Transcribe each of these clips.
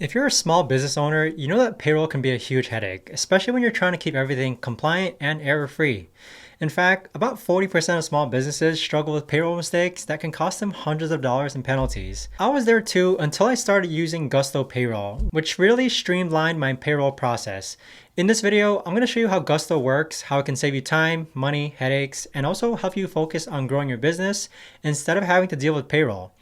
If you're a small business owner, you know that payroll can be a huge headache, especially when you're trying to keep everything compliant and error-free. In fact, about 40% of small businesses struggle with payroll mistakes that can cost them hundreds of dollars in penalties. I was there too until I started using Gusto Payroll, which really streamlined my payroll process. In this video, I'm going to show you how Gusto works, how it can save you time, money, headaches, and also help you focus on growing your business instead of having to deal with payroll.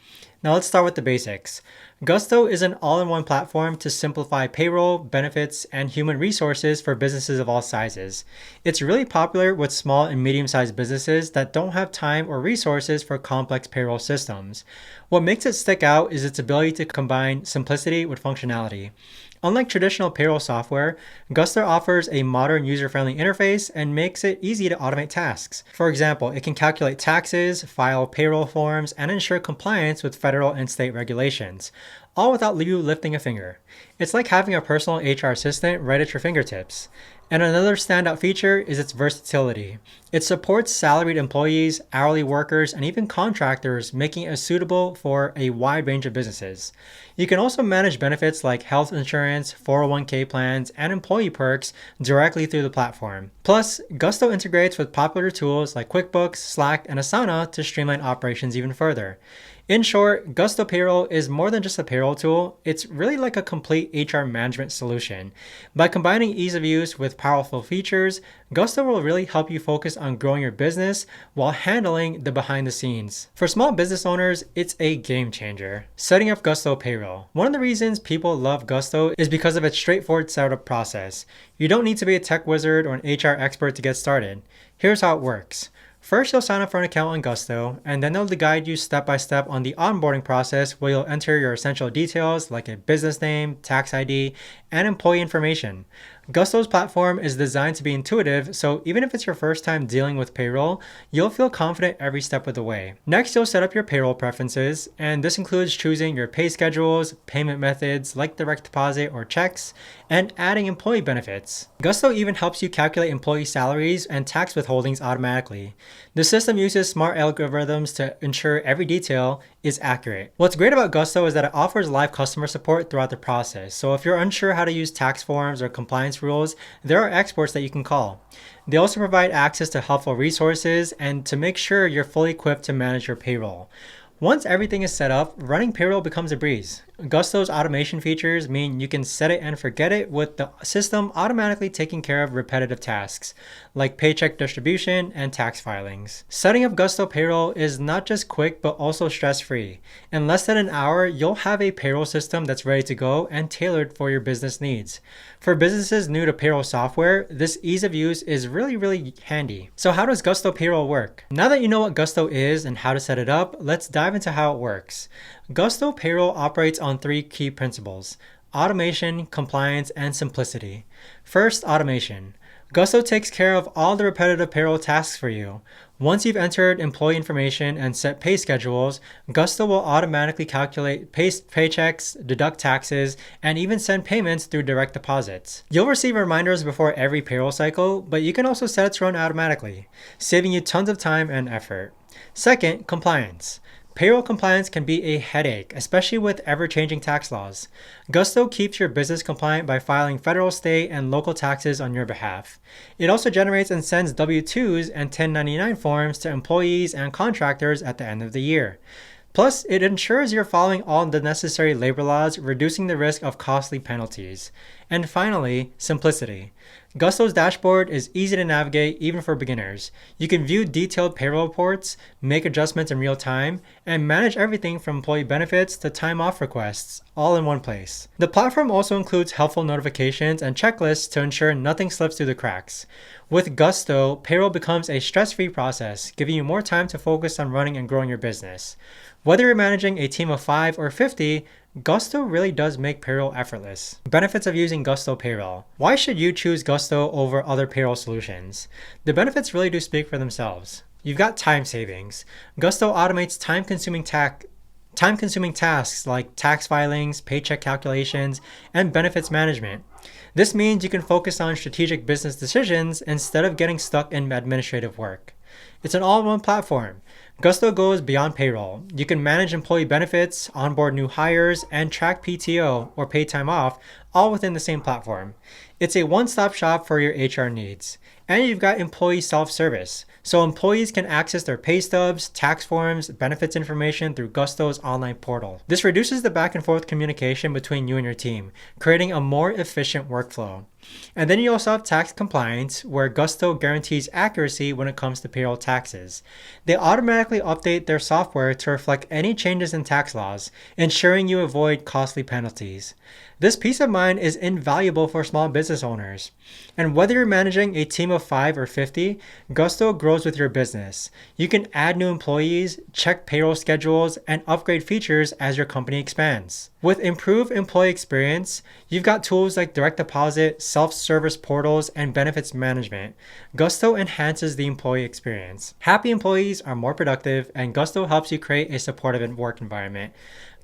Now let's start with the basics. Gusto is an all-in-one platform to simplify payroll, benefits, and human resources for businesses of all sizes. It's really popular with small and medium-sized businesses that don't have time or resources for complex payroll systems. What makes it stick out is its ability to combine simplicity with functionality. Unlike traditional payroll software, Gusto offers a modern user-friendly interface and makes it easy to automate tasks. For example, it can calculate taxes, file payroll forms, and ensure compliance with federal and state regulations, all without you lifting a finger. It's like having a personal HR assistant right at your fingertips. And another standout feature is its versatility. It supports salaried employees, hourly workers, and even contractors, making it suitable for a wide range of businesses. You can also manage benefits like health insurance, 401k plans, and employee perks directly through the platform. Plus, Gusto integrates with popular tools like QuickBooks, Slack, and Asana to streamline operations even further. In short, Gusto Payroll is more than just a payroll tool. It's really like a complete HR management solution. By combining ease of use with powerful features, Gusto will really help you focus on growing your business while handling the behind the scenes. For small business owners, it's a game changer. Setting up Gusto Payroll. One of the reasons people love Gusto is because of its straightforward setup process. You don't need to be a tech wizard or an HR expert to get started. Here's how it works. First, you'll sign up for an account on Gusto, and then they'll guide you step by step on the onboarding process where you'll enter your essential details like a business name, tax ID, and employee information. Gusto's platform is designed to be intuitive, so even if it's your first time dealing with payroll, you'll feel confident every step of the way. Next, you'll set up your payroll preferences, and this includes choosing your pay schedules, payment methods like direct deposit or checks, and adding employee benefits. Gusto even helps you calculate employee salaries and tax withholdings automatically. The system uses smart algorithms to ensure every detail is accurate. What's great about Gusto is that it offers live customer support throughout the process, so if you're unsure how to use tax forms or compliance rules, there are experts that you can call. They also provide access to helpful resources and to make sure you're fully equipped to manage your payroll. Once everything is set up, running payroll becomes a breeze. Gusto's automation features mean you can set it and forget it with the system automatically taking care of repetitive tasks, like paycheck distribution and tax filings. Setting up Gusto Payroll is not just quick but also stress-free. In less than an hour, you'll have a payroll system that's ready to go and tailored for your business needs. For businesses new to payroll software, this ease of use is really handy. So how does Gusto Payroll work? Now that you know what Gusto is and how to set it up, let's dive into how it works. Gusto Payroll operates on three key principles: automation, compliance, and simplicity. First, automation. Gusto takes care of all the repetitive payroll tasks for you. Once you've entered employee information and set pay schedules, Gusto will automatically calculate paychecks, deduct taxes, and even send payments through direct deposits. You'll receive reminders before every payroll cycle, but you can also set it to run automatically, saving you tons of time and effort. Second, compliance. Payroll compliance can be a headache, especially with ever-changing tax laws. Gusto keeps your business compliant by filing federal, state, and local taxes on your behalf. It also generates and sends W-2s and 1099 forms to employees and contractors at the end of the year. Plus, it ensures you're following all the necessary labor laws, reducing the risk of costly penalties. And finally, simplicity. Gusto's dashboard is easy to navigate even for beginners. You can view detailed payroll reports, make adjustments in real time, and manage everything from employee benefits to time off requests, all in one place. The platform also includes helpful notifications and checklists to ensure nothing slips through the cracks. With Gusto, payroll becomes a stress-free process, giving you more time to focus on running and growing your business. Whether you're managing a team of 5 or 50, Gusto really does make payroll effortless. Benefits of using Gusto Payroll. Why should you choose Gusto over other payroll solutions? The benefits really do speak for themselves. You've got time savings. Gusto automates time-consuming tasks like tax filings, paycheck calculations, and benefits management. This means you can focus on strategic business decisions instead of getting stuck in administrative work. It's an all-in-one platform. Gusto goes beyond payroll. You can manage employee benefits, onboard new hires, and track PTO or paid time off all within the same platform. It's a one-stop shop for your HR needs. And you've got employee self-service. So employees can access their pay stubs, tax forms, benefits information through Gusto's online portal. This reduces the back and forth communication between you and your team, creating a more efficient workflow. And then you also have tax compliance, where Gusto guarantees accuracy when it comes to payroll taxes. They automatically update their software to reflect any changes in tax laws, ensuring you avoid costly penalties. This peace of mind is invaluable for small business owners. And whether you're managing a team of 5 or 50, Gusto grows with your business. You can add new employees, check payroll schedules, and upgrade features as your company expands. With improved employee experience, you've got tools like direct deposit, self-service portals, and benefits management. Gusto enhances the employee experience. Happy employees are more productive, and Gusto helps you create a supportive work environment.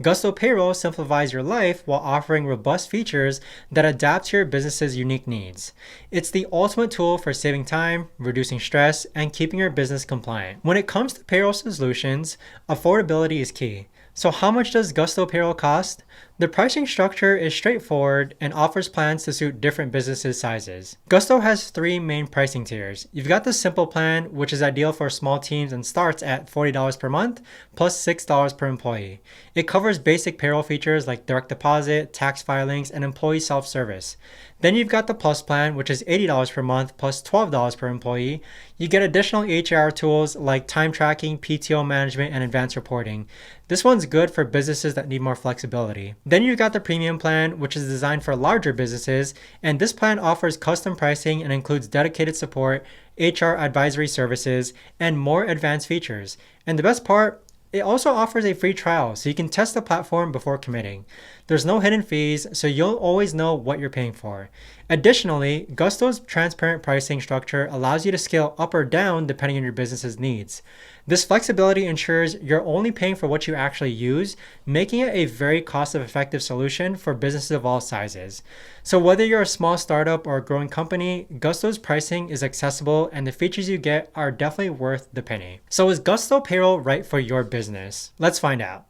Gusto Payroll simplifies your life while offering robust features that adapt to your business's unique needs. It's the ultimate tool for saving time, reducing stress, and keeping your business compliant. When it comes to payroll solutions, affordability is key. So how much does Gusto Payroll cost? The pricing structure is straightforward and offers plans to suit different businesses' sizes. Gusto has 3 main pricing tiers. You've got the Simple plan, which is ideal for small teams and starts at $40 per month, plus $6 per employee. It covers basic payroll features like direct deposit, tax filings, and employee self-service. Then you've got the Plus plan, which is $80 per month plus $12 per employee. You get additional HR tools like time tracking, PTO management, and advanced reporting. This one's good for businesses that need more flexibility. Then you've got the Premium plan, which is designed for larger businesses, and this plan offers custom pricing and includes dedicated support, HR advisory services, and more advanced features. And the best part, it also offers a free trial, so you can test the platform before committing. There's no hidden fees, so you'll always know what you're paying for. Additionally, Gusto's transparent pricing structure allows you to scale up or down depending on your business's needs. This flexibility ensures you're only paying for what you actually use, making it a very cost-effective solution for businesses of all sizes. So whether you're a small startup or a growing company, Gusto's pricing is accessible and the features you get are definitely worth the penny. So is Gusto Payroll right for your business? Let's find out.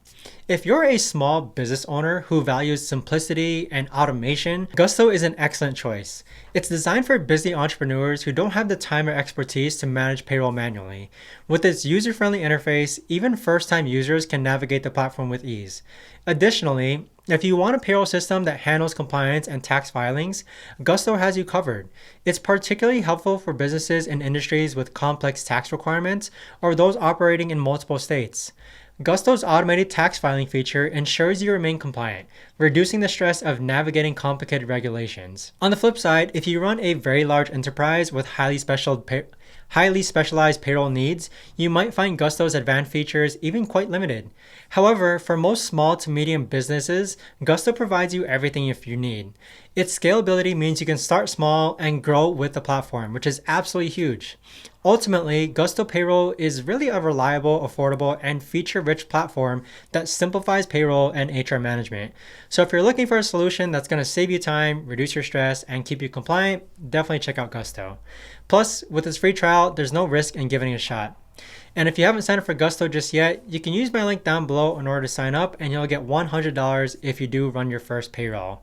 If you're a small business owner who values simplicity and automation, Gusto is an excellent choice. It's designed for busy entrepreneurs who don't have the time or expertise to manage payroll manually. With its user-friendly interface, even first-time users can navigate the platform with ease. Additionally, if you want a payroll system that handles compliance and tax filings, Gusto has you covered. It's particularly helpful for businesses in industries with complex tax requirements or those operating in multiple states. Gusto's automated tax filing feature ensures you remain compliant, reducing the stress of navigating complicated regulations. On the flip side, if you run a very large enterprise with highly specialized payroll needs, you might find Gusto's advanced features even quite limited. However, for most small to medium businesses, Gusto provides you everything if you need. Its scalability means you can start small and grow with the platform, which is absolutely huge. Ultimately, Gusto Payroll is really a reliable, affordable, and feature-rich platform that simplifies payroll and HR management. So if you're looking for a solution that's going to save you time, reduce your stress, and keep you compliant, definitely check out Gusto. Plus, with its free trial, there's no risk in giving it a shot. And if you haven't signed up for Gusto just yet, you can use my link down below in order to sign up, and you'll get $100 if you do run your first payroll.